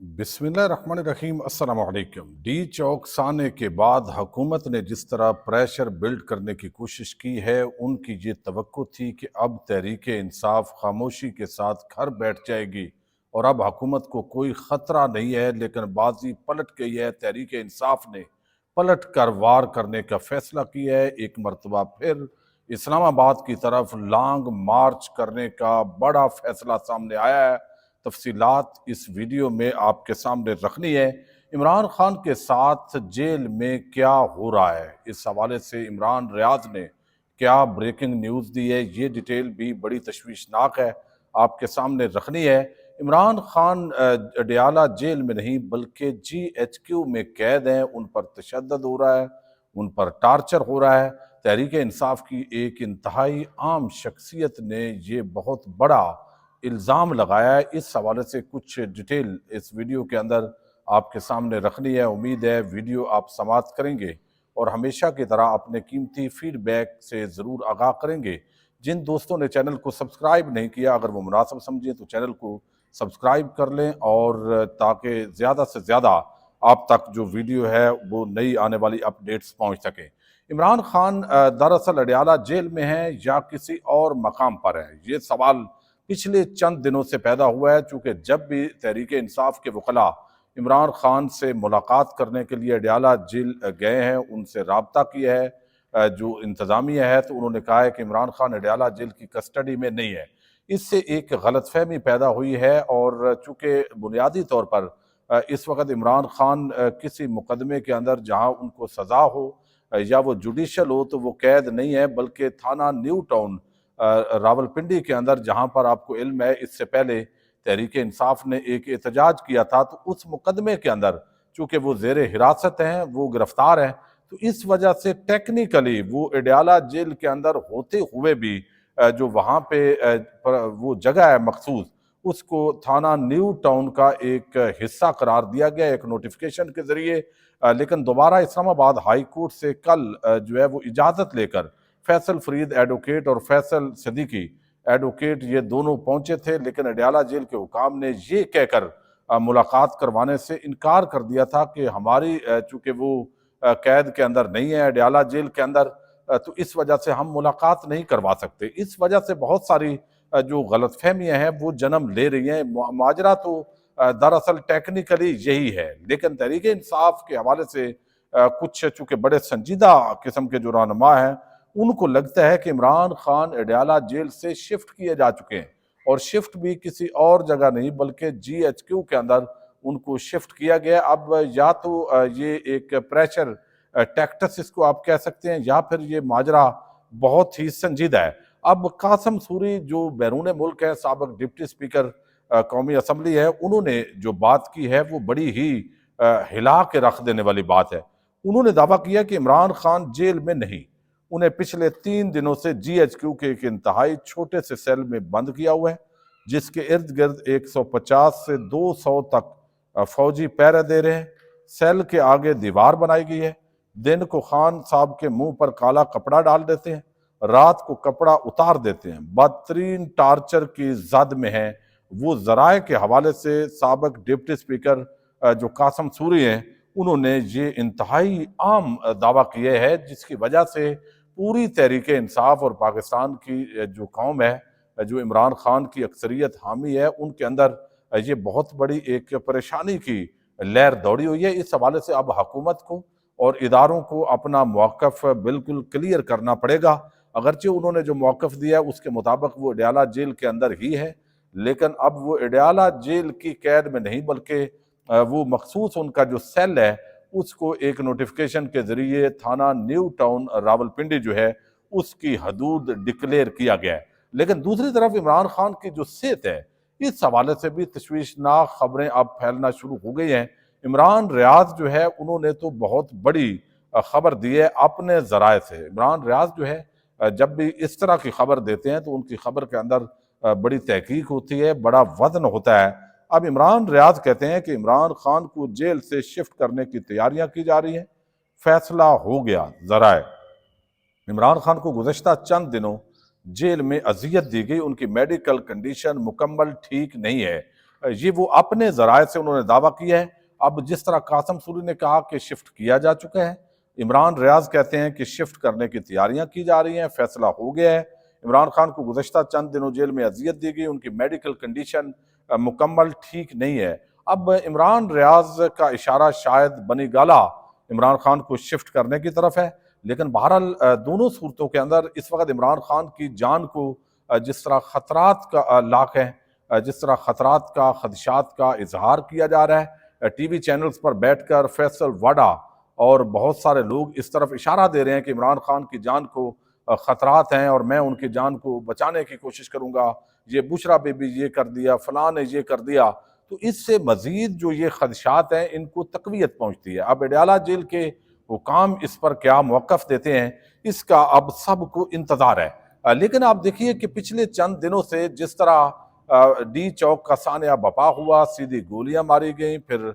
बिस्मिल्लाहिर्रहमानिर्रहीम अस्सलाम वालेकुम। डी चौकसाने के बाद हुकूमत ने जिस तरह प्रेशर बिल्ड करने की कोशिश की है, उनकी ये तवक्को थी कि अब तहरीक इंसाफ खामोशी के साथ घर बैठ जाएगी और अब हुकूमत को कोई ख़तरा नहीं है। लेकिन बाजी पलट गई है। तहरीक इंसाफ ने पलट कर वार करने का फैसला किया है। एक मरतबा फिर इस्लामाबाद की तरफ लॉन्ग मार्च करने का बड़ा फैसला सामने आया है। तफसीलात इस वीडियो में आपके सामने रखनी है। इमरान खान के साथ जेल में क्या हो रहा है, इस हवाले से इमरान रियाज ने क्या ब्रेकिंग न्यूज़ दी है, ये डिटेल भी बड़ी तशवीशनाक है, आपके सामने रखनी है। इमरान खान अडयाला जेल में नहीं बल्कि GHQ में कैद हैं। उन पर तशद्दुद हो रहा है, उन पर टार्चर हो रहा है। तहरीक इंसाफ की एक इंतहाई आम शख्सियत ने ये बहुत बड़ा इल्ज़ाम लगाया है। इस हवाले से कुछ डिटेल इस वीडियो के अंदर आपके सामने रखनी है। उम्मीद है वीडियो आप समाप्त करेंगे और हमेशा की तरह अपने कीमती फीडबैक से ज़रूर आगाह करेंगे। जिन दोस्तों ने चैनल को सब्सक्राइब नहीं किया, अगर वो मुनासिब समझें तो चैनल को सब्सक्राइब कर लें, और ताकि ज़्यादा से ज़्यादा आप तक जो वीडियो है वो नई आने वाली अपडेट्स पहुँच सकें। इमरान खान दरअसल अडयाला जेल में हैं या किसी और मकाम पर हैं, ये सवाल पिछले चंद दिनों से पैदा हुआ है। चूंकि जब भी तहरीक इंसाफ के वकला इमरान खान से मुलाकात करने के लिए अडयाला जेल गए हैं, उनसे रबता किया है जो इंतज़ामिया है, तो उन्होंने कहा है कि इमरान खान अडयाला जेल की कस्टडी में नहीं है। इससे एक गलतफहमी पैदा हुई है, और चूंकि बुनियादी तौर पर इस वक्त इमरान खान किसी मुकदमे के अंदर जहां उनको सजा हो या वो जुडिशल हो, तो वो कैद नहीं है बल्कि थाना न्यू टाउन रावलपिंडी के अंदर, जहां पर आपको इल्म है इससे पहले तहरीक इंसाफ ने एक एहतजाज किया था, तो उस मुकदमे के अंदर चूंकि वो जेर हिरासत हैं, वो गिरफ्तार हैं, तो इस वजह से टेक्निकली वो अडयाला जेल के अंदर होते हुए भी जो वहां पे वो जगह है मखसूस, उसको थाना न्यू टाउन का एक हिस्सा करार दिया गया एक नोटिफिकेशन के जरिए। लेकिन दोबारा इस्लामाबाद हाई कोर्ट से कल जो है वो इजाजत लेकर फैसल फरीद एडवोकेट और फैसल सदीकी एडवोकेट ये दोनों पहुंचे थे, लेकिन अडयाला जेल के हुकाम ने ये कहकर मुलाकात करवाने से इनकार कर दिया था कि हमारी चूंकि वो कैद के अंदर नहीं है, अडयाला जेल के अंदर, तो इस वजह से हम मुलाकात नहीं करवा सकते। इस वजह से बहुत सारी जो गलतफहमियां हैं वो जन्म ले रही हैं। माजरा तो दरअसल टेक्निकली यही है, लेकिन तहरीक इंसाफ के हवाले से कुछ चूंकि बड़े संजीदा किस्म के जो रहनुमा हैं, उनको लगता है कि इमरान खान अडयाला जेल से शिफ्ट किए जा चुके हैं, और शिफ्ट भी किसी और जगह नहीं बल्कि GHQ के अंदर उनको शिफ्ट किया गया। अब या तो ये एक प्रेशर टैक्टिस इसको आप कह सकते हैं, या फिर ये माजरा बहुत ही संजीदा है। अब कासम सूरी जो बैरून मुल्क है, साबिक डिप्टी स्पीकर कौमी असम्बली है, उन्होंने जो बात की है वो बड़ी ही हिला के रख देने वाली बात है। उन्होंने दावा किया कि इमरान खान जेल में नहीं, उन्हें पिछले 3 दिनों से GHQ के एक इंतहाई छोटे से सेल में बंद किया हुआ है, जिसके इर्द गिर्द 150 से 200 तक फौजी पहरे दे रहे हैं। सेल के आगे दीवार बनाई गई है। दिन को खान साहब के मुंह पर काला कपड़ा डाल देते हैं, रात को कपड़ा उतार देते हैं। बदतरीन टार्चर की जद में है। वो जराए के हवाले से साबिक डिप्टी स्पीकर जो कासम सूरी हैं, उन्होंने ये इंतहाई आम दावा किया है, जिसकी वजह से पूरी तहरीक इंसाफ और पाकिस्तान की जो कौम है, जो इमरान खान की अक्सरियत हामी है, उनके अंदर ये बहुत बड़ी एक परेशानी की लहर दौड़ी हुई है। इस हवाले से अब हुकूमत को और इदारों को अपना मौक़िफ़ बिल्कुल क्लियर करना पड़ेगा। अगरचे उन्होंने जो मौक़िफ़ दिया है उसके मुताबिक वो अडयाला जेल के अंदर ही है, लेकिन अब वो अडयाला जेल की कैद में नहीं बल्कि वो मखसूस उनका जो सेल है उसको एक नोटिफिकेशन के जरिए थाना न्यू टाउन रावलपिंडी जो है उसकी हदूद डिक्लेयर किया गया है। लेकिन दूसरी तरफ इमरान खान की जो सेहत है, इस हवाले से भी तशवीशनाक खबरें अब फैलना शुरू हो गई हैं। इमरान रियाज जो है उन्होंने तो बहुत बड़ी खबर दी है अपने जराए से। इमरान रियाज जो है जब भी इस तरह की खबर देते हैं तो उनकी खबर के अंदर बड़ी तहकीक होती है, बड़ा वजन होता है। अब इमरान रियाज कहते हैं कि इमरान खान को जेल से शिफ्ट करने की तैयारियां की जा रही हैं, फैसला हो गया। जराए इमरान खान को गुज़श्ता चंद दिनों जेल में अजियत दी गई, उनकी मेडिकल कंडीशन मुकम्मल ठीक नहीं है, ये वो अपने जराए से उन्होंने दावा किया है। अब जिस तरह कासम सूरी ने कहा कि शिफ्ट किया जा चुका है, इमरान रियाज कहते हैं कि शिफ्ट करने की तैयारियां की जा रही हैं, फैसला हो गया है। इमरान खान को गुज़श्ता चंद दिनों जेल में अजियत दी गई, उनकी मेडिकल कंडीशन मुकम्मल ठीक नहीं है। अब इमरान रियाज का इशारा शायद बनी गाला इमरान खान को शिफ्ट करने की तरफ है, लेकिन बहरहाल दोनों सूरतों के अंदर इस वक्त इमरान खान की जान को जिस तरह खतरात का लाक है, जिस तरह खतरात का खदशात का इजहार किया जा रहा है, टीवी चैनल्स पर बैठकर फैसल वाडा और बहुत सारे लोग इस तरफ इशारा दे रहे हैं कि इमरान खान की जान को खतरात हैं और मैं उनकी जान को बचाने की कोशिश करूंगा, ये बुशरा बेबी ये कर दिया, फलां ने ये कर दिया। तो इससे मजीद जो ये खदशात हैं इनको तकवीत पहुंचती है। अब अडयाला जेल के हुकाम इस पर क्या मौक़िफ़ देते हैं, इसका अब सबको इंतज़ार है। लेकिन आप देखिए कि पिछले चंद दिनों से जिस तरह डी चौक का सानिया बपा हुआ, सीधी गोलियां मारी गई, फिर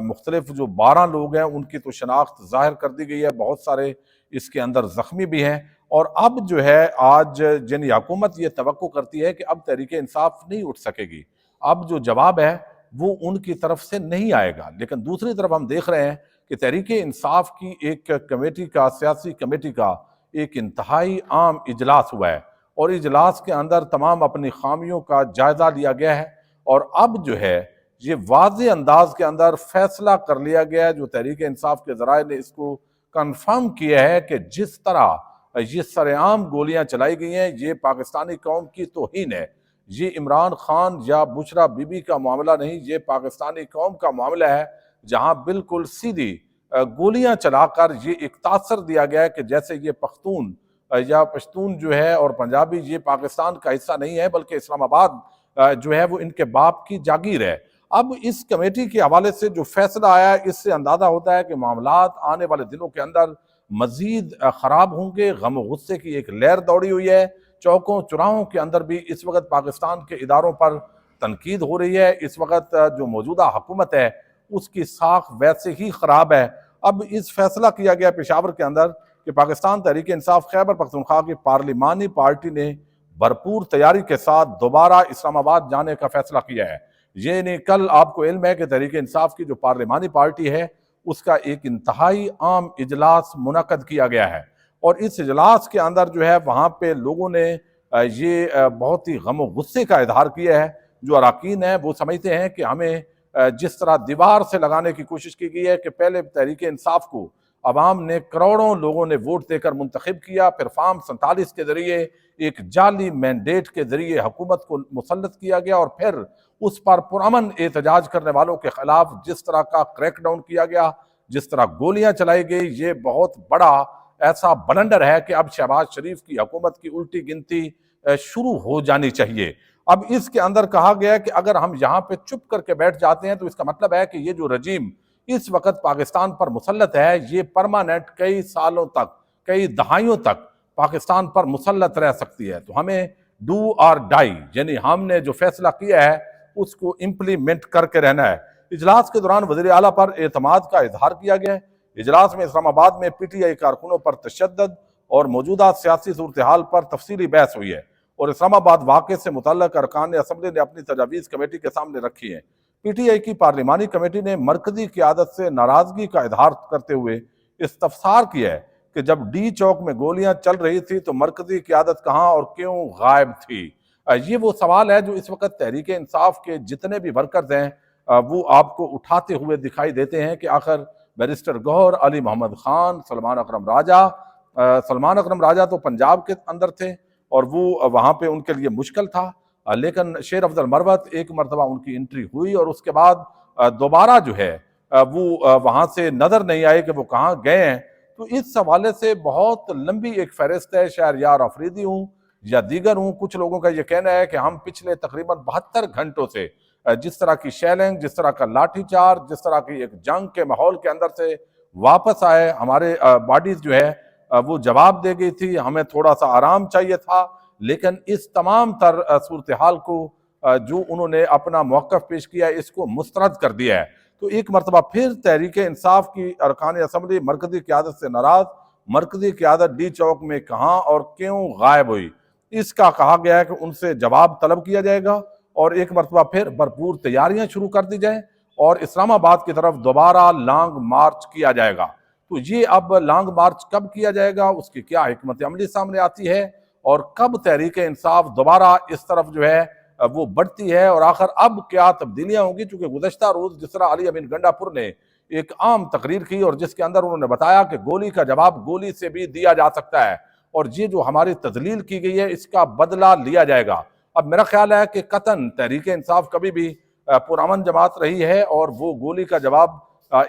मुख्तलिफ जो 12 लोग हैं उनकी तो शनाख्त जाहिर कर दी गई है, बहुत सारे इसके अंदर जख्मी भी हैं। और अब जो है आज जिन हुकूमत ये तवक्को करती है कि अब तहरीक इंसाफ नहीं उठ सकेगी, अब जो जवाब है वो उनकी तरफ से नहीं आएगा। लेकिन दूसरी तरफ हम देख रहे हैं कि तहरीक इंसाफ की एक कमेटी का, सियासी कमेटी का एक इंतहाई आम इजलास हुआ है और इजलास के अंदर तमाम अपनी खामियों का जायजा लिया गया है। और अब जो है ये वाज़े अंदाज के अंदर फैसला कर लिया गया है, जो तहरीक इंसाफ के जराए ने इसको कन्फर्म किया है कि जिस तरह ये सरेआम गोलियां चलाई गई हैं ये पाकिस्तानी कौम की तौहीन है। ये इमरान खान या बुशरा बीबी का मामला नहीं, ये पाकिस्तानी कौम का मामला है, जहां बिल्कुल सीधी गोलियां चलाकर ये एक तासर दिया गया है कि जैसे ये पख्तून या पश्तून जो है और पंजाबी ये पाकिस्तान का हिस्सा नहीं है, बल्कि इस्लामाबाद जो है वो इनके बाप की जागीर है। अब इस कमेटी के हवाले से जो फैसला आया है, इससे अंदाजा होता है कि मामलात आने वाले दिनों के अंदर मजीद खराब होंगे। गम गुस्से की एक लहर दौड़ी हुई है, चौकों चौराहों के अंदर भी इस वक्त पाकिस्तान के इदारों पर तनकीद हो रही है। इस वक्त जो मौजूदा हुकूमत है उसकी साख वैसे ही खराब है। अब इस फैसला किया गया पेशावर के अंदर कि पाकिस्तान तहरीक इंसाफ खैबर पख्तूनख्वा की पार्लिमानी पार्टी ने भरपूर तैयारी के साथ दोबारा इस्लामाबाद जाने का फैसला किया है। ये नहीं, कल आपको इल्म है कि तहरीक इंसाफ की जो पार्लिमानी पार्टी है उसका एक इंतहाई आम इजलास मुनक्कद किया गया है और इस इजलास के अंदर जो है वहाँ पे लोगों ने ये बहुत ही गम गुस्से का इजहार किया है। जो अरकान हैं वो समझते हैं कि हमें जिस तरह दीवार से लगाने की कोशिश की गई है कि पहले तहरीक इंसाफ को अवाम ने करोड़ों लोगों ने वोट देकर मुंतखब किया, फिर फार्म 47 के जरिए एक जाली मैंडेट के जरिए हुकूमत को मुसल्लत किया गया और फिर उस पर पुरअमन एहतजाज करने वालों के खिलाफ जिस तरह का क्रैकडाउन किया गया, जिस तरह गोलियां चलाई गई, ये बहुत बड़ा ऐसा बलंडर है कि अब शहबाज शरीफ की हुकूमत की उल्टी गिनती शुरू हो जानी चाहिए। अब इसके अंदर कहा गया है कि अगर हम यहाँ पे चुप करके बैठ जाते हैं तो इसका मतलब है कि ये जो रजीम इस वक्त पाकिस्तान पर मुसल्लत है ये परमानेंट कई सालों तक, कई दहाइयों तक पाकिस्तान पर मुसल्लत रह सकती है। तो हमें डू और डाई, यानी हमने जो फैसला किया है उसको इम्प्लीमेंट करके रहना है। इजलास के दौरान वज़ीर आला पर एतमाद का इजहार किया गया है। इजलास में इस्लामाबाद में PTI कारकुनों पर तशद्दुद और मौजूदा सियासी सूरत हाल पर तफसीली बहस हुई है और इस्लामाबाद वाक़े से मुतल्लक़ अरकान असम्बली ने अपनी तजावीज़ कमेटी के सामने रखी है। PTI की पार्लिमानी कमेटी ने मरकजी क़यादत से नाराज़गी का इजहार करते हुए इस्तफसार किया है कि जब डी चौक में गोलियां चल रही थी तो मरकजी क़यादत कहाँ और क्यों गायब थी। ये वो सवाल है जो इस वक्त तहरीक इंसाफ के जितने भी वर्कर्स हैं वो आपको उठाते हुए दिखाई देते हैं कि आखिर बैरिस्टर गौहर, अली मोहम्मद खान, सलमान अकरम राजा तो पंजाब के अंदर थे और वो वहाँ पे उनके लिए मुश्किल था, लेकिन शेर अफजल मरवत एक मरतबा उनकी एंट्री हुई और उसके बाद दोबारा जो है वो वहाँ से नजर नहीं आए कि वो कहाँ गए हैं। तो इस हवाले से बहुत लंबी एक फहरिस्त है। शहरयार अफरीदी हूँ या दीगर हूँ, कुछ लोगों का ये कहना है कि हम पिछले तकरीबन 72 घंटों से जिस तरह की शेलिंग, जिस तरह का लाठीचार्ज, जिस तरह की एक जंग के माहौल के अंदर से वापस आए, हमारे बॉडीज जो है वो जवाब दे गई थी, हमें थोड़ा सा आराम चाहिए था। लेकिन इस तमाम तर सूरत हाल को जो उन्होंने अपना मौक़िफ़ पेश किया इसको मुस्तरद कर दिया है। तो एक मरतबा फिर तहरीक इंसाफ की अरकान असम्बली मरकजी क़यादत से नाराज, मरकजी क़यादत डी चौक में कहाँ और क्यों गायब हुई, इसका कहा गया है कि उनसे जवाब तलब किया जाएगा और एक मरतबा फिर भरपूर तैयारियां शुरू कर दी जाए और इस्लामाबाद की तरफ दोबारा लॉन्ग मार्च किया जाएगा। तो ये अब लॉन्ग मार्च कब किया जाएगा, उसकी क्या हिकमत अमली सामने आती है और कब तहरीक इंसाफ दोबारा इस तरफ जो है वो बढ़ती है और आखिर अब क्या तब्दीलियां होंगी। चूंकि गुज़श्ता रोज जिस तरह अली अमीन गंडापुर ने एक आम तकरीर की और जिसके अंदर उन्होंने बताया कि गोली का जवाब गोली से भी दिया जा सकता है और ये जो हमारी तजलील की गई है इसका बदला लिया जाएगा। अब मेरा ख्याल है कि कतन तहरीक इंसाफ कभी भी पुरअमन जमात रही है और वो गोली का जवाब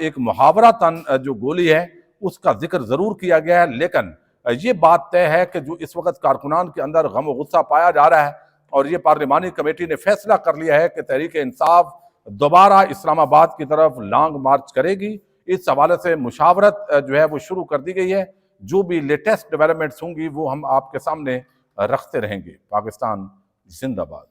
एक मुहावरा तन जो गोली है उसका जिक्र जरूर किया गया है, लेकिन ये बात तय है कि जो इस वक्त कारकुनान के अंदर गम व गुस्सा पाया जा रहा है और ये पार्लिमानी कमेटी ने फैसला कर लिया है कि तहरीक इंसाफ दोबारा इस्लामाबाद की तरफ लॉन्ग मार्च करेगी। इस हवाले से मुशावरत जो है वो शुरू कर दी गई है। जो भी लेटेस्ट डेवलपमेंट्स होंगी वो हम आपके सामने रखते रहेंगे। पाकिस्तान जिंदाबाद।